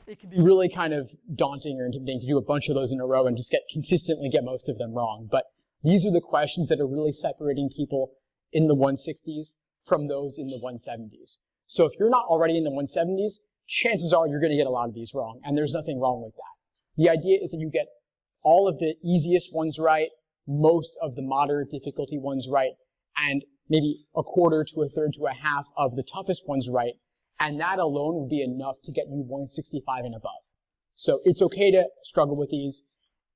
it can be really kind of daunting or intimidating to do a bunch of those in a row and just consistently get most of them wrong. But these are the questions that are really separating people in the 160s from those in the 170s. So if you're not already in the 170s, chances are you're going to get a lot of these wrong, and there's nothing wrong with that. The idea is that you get all of the easiest ones right, most of the moderate difficulty ones right, and maybe a quarter to a third to a half of the toughest ones right, and that alone would be enough to get you 165 and above. So it's okay to struggle with these,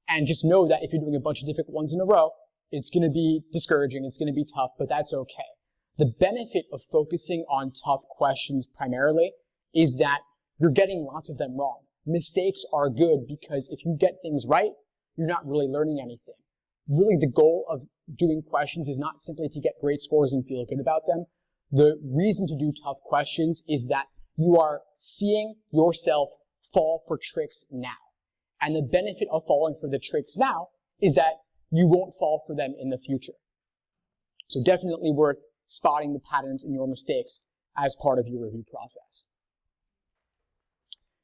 and just know that if you're doing a bunch of difficult ones in a row, it's going to be discouraging, it's going to be tough, but that's okay. The benefit of focusing on tough questions primarily is that you're getting lots of them wrong. Mistakes are good because if you get things right, you're not really learning anything. Really, the goal of doing questions is not simply to get great scores and feel good about them. The reason to do tough questions is that you are seeing yourself fall for tricks now. And the benefit of falling for the tricks now is that you won't fall for them in the future. So definitely worth spotting the patterns in your mistakes as part of your review process.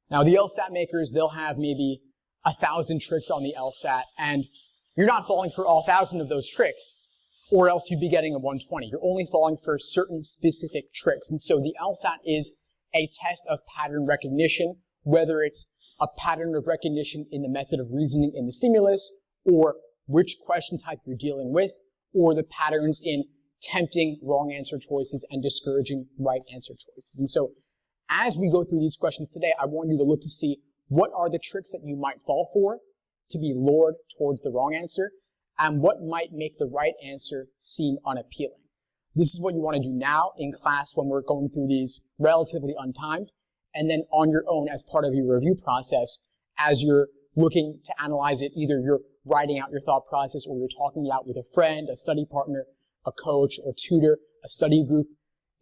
Now, the LSAT makers, they'll have maybe 1,000 tricks on the LSAT, and you're not falling for all 1,000 of those tricks, or else you'd be getting a 120. You're only falling for certain specific tricks. And so the LSAT is a test of pattern recognition, whether it's a pattern of recognition in the method of reasoning in the stimulus, or which question type you're dealing with, or the patterns in tempting wrong answer choices and discouraging right answer choices. And so as we go through these questions today, I want you to look to see what are the tricks that you might fall for to be lured towards the wrong answer, and what might make the right answer seem unappealing. This is what you want to do now in class when we're going through these relatively untimed, and then on your own as part of your review process as you're looking to analyze it. Either you're writing out your thought process or you're talking it out with a friend, a study partner, a coach or tutor, a study group.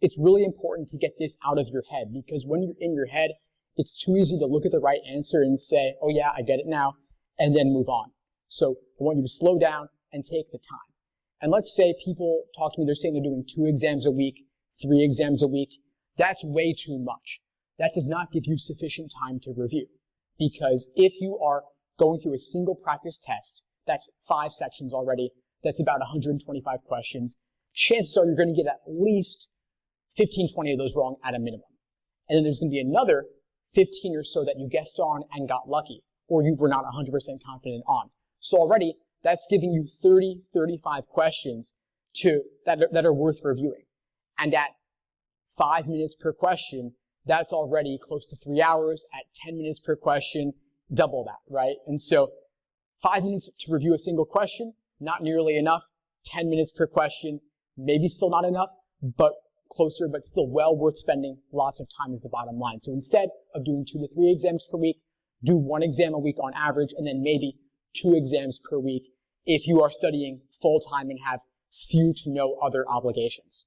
It's really important to get this out of your head, because when you're in your head, it's too easy to look at the right answer and say, oh yeah, I get it now, and then move on. So I want you to slow down and take the time. And let's say people talk to me, they're saying they're doing 2 exams a week, 3 exams a week. That's way too much. That does not give you sufficient time to review. Because if you are going through a single practice test, that's 5 sections already, that's about 125 questions, chances are you're going to get at least 15, 20 of those wrong at a minimum. And then there's going to be another 15 or so that you guessed on and got lucky, or you were not 100% confident on. So already, that's giving you 30, 35 questions that are worth reviewing. And at 5 minutes per question, that's already close to 3 hours. At 10 minutes per question, double that, right? And so 5 minutes to review a single question, not nearly enough. 10 minutes per question, maybe still not enough, but closer, but still well worth spending lots of time is the bottom line. So instead of doing 2 to 3 exams per week, do 1 exam a week on average, and then maybe 2 exams per week if you are studying full-time and have few to no other obligations.